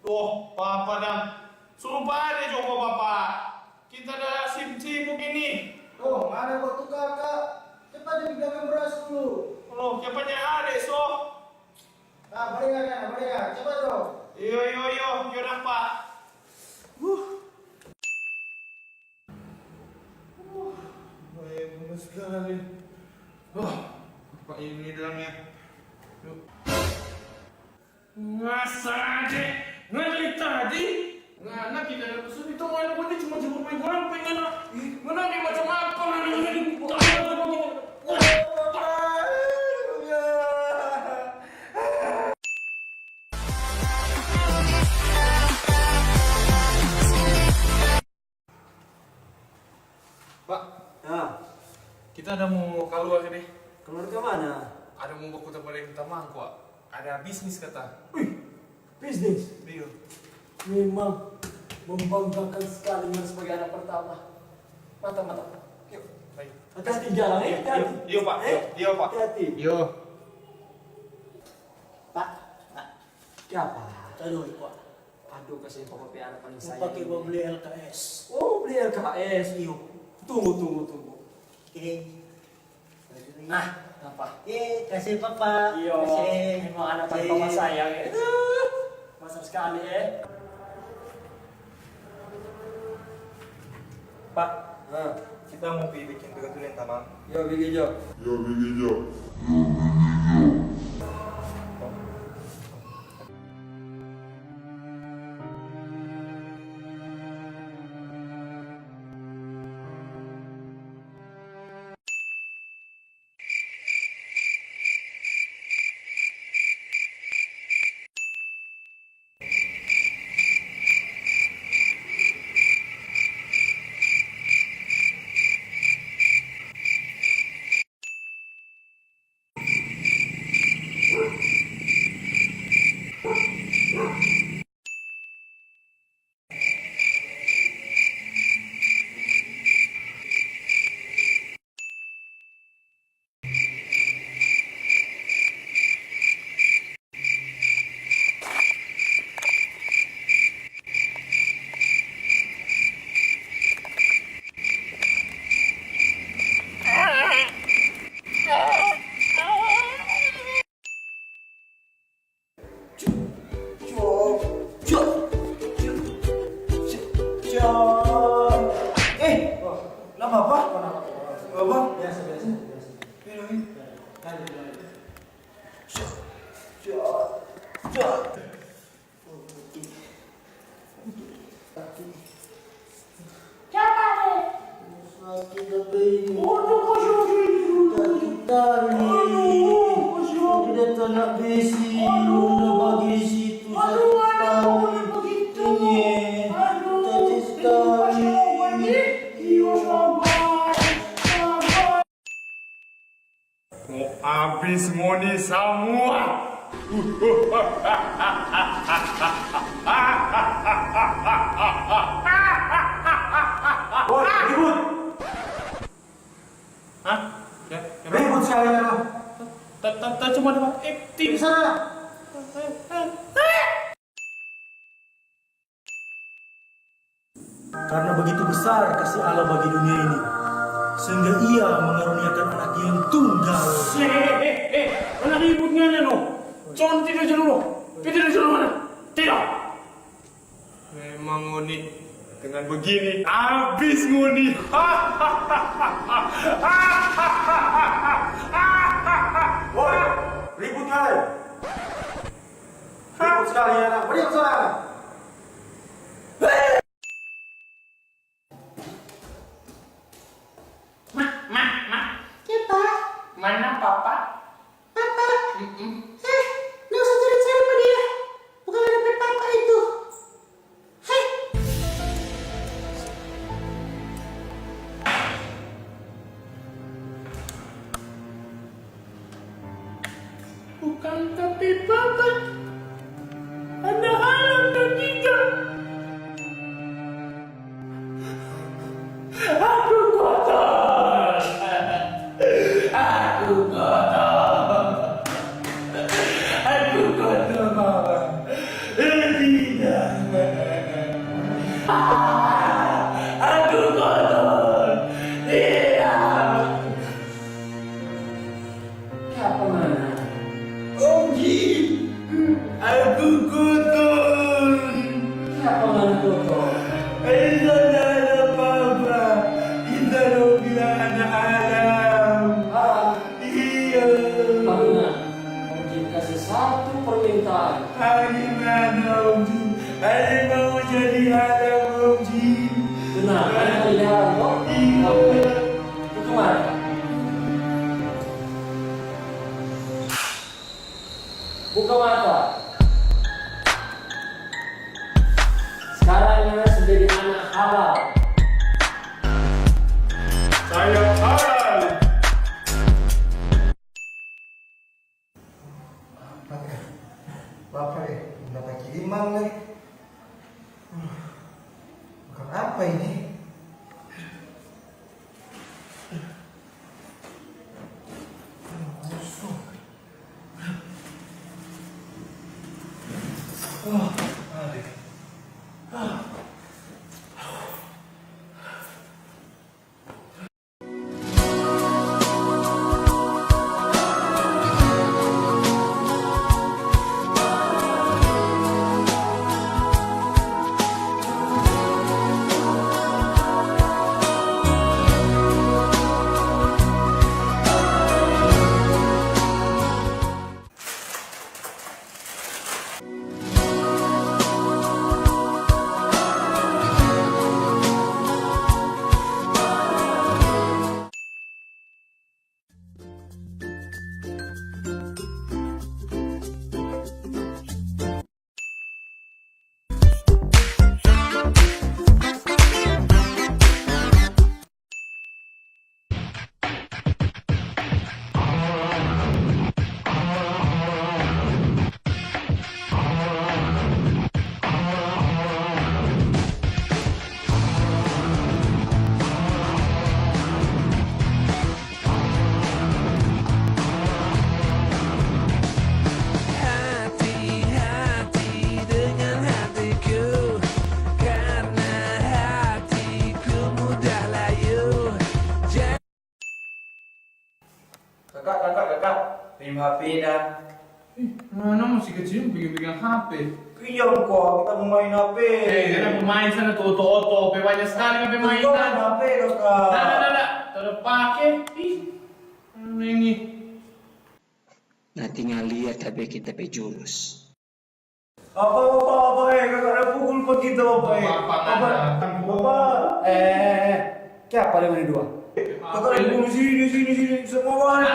Oh, Papa dan suruh pada coba Bapak. Kita ada sibuk ini. Oh, mana waktu kakak? Cepat jadi belakang beras dulu. Oh, siapanya ada so? Nah, balik, cepat dong. Yo, dah Pak. Baik, benar sekali. Apa ini dalamnya? Ngasa aja, dari tadi. Ngana kita ada pesan itu mana pun cuma jemput main gampang ngana. Ngana nih macam apa ngana ini? Pak, Nah, kita ada mau keluar ini. keluar ke mana? Ada mau baku tempat yang kita mangku, Pak. Ada bisnis kata. Bisnis. Iya. Memang membanggakan sekali Mas sebagai anak pertama. Mantap. Yuk, baik. Hati-hati jalan, hati-hati. Iya, Pak. Iya, Pak. Hati-hati. Yo. Pak. Siapa? Aduh, Pak. Aduh, kasih pokok piara paling sayang. Pakai mau beli LKS. Oh, beli LKS. Iyo. Tunggu. Oke. Nah, apa? Kasih papa. Iyo. Kasih. Memang anak paling papa sayang ya. Masa sekali ya. Pak, Nah, kita mau bikin tulen tamam. yo bikin jo. Lama apa? Apa? Biasa. Sakit apa ini? Sakit tali. Tidak tahu nak besi. Nak bagi situ sakit sekali. Ini sakit sekali. Mau habis moni semua. Oh, ribut. Hah? Ya, Ribut sekali apa? tak cuma ada aktif. Di sana. Karena begitu besar kasih Allah bagi dunia ini, sehingga ia mengaruniakan anaknya yang tunggal. Mana ributnya no? Jangan tidur dulu. Tidur dulu mana? Tidak. Memang Ngoni dengan begini habis Ngoni. Woi, ribut kali. Ribut sekali ya, anak. Beri sana. Mana Papa? Nggak usah cari-cari sama dia. Bukan ada papa itu. Hei. Bukan tapi Papa. Ada alam dan kita. Aku kotor. Aku kotor. Ali mau jadi anak Om Jin. Kenapa kalian kok? Itu kemana? Buka mata. Sekarang Yana sudah jadi anak halal. Saya halal. Bapak ya, dapat kiriman nih. Bukan apa ini? Kakak, terima HP dah. Mana masih kecil bikin-bikin HP. Pinjam kok, kita mau main HP. Karena pemain sana tuh, banyak sekali kan Pinjam permainan. HP kakak. Nah, terpakai. Ini. Nah tinggal lihat HP kita pe jurus. Apa, kakak ada pukul pak kita Bapak. Siapa yang ini dua? Kakak ada pukul sini, semua bahan.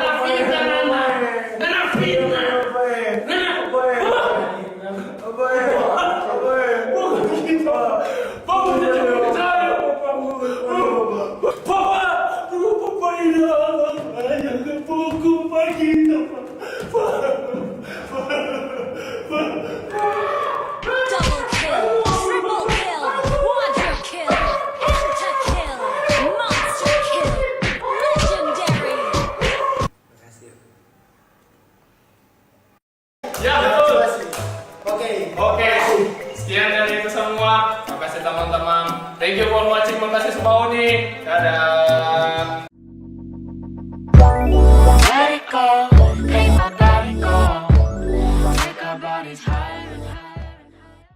Double kill, triple kill, quadra kill, pentakill, monster kill, legendary. Ya betul. Oke. Sekian dari itu semua. Makasih teman-teman. Thank you for watching. Makasih semua nih. Dadah. Let it go.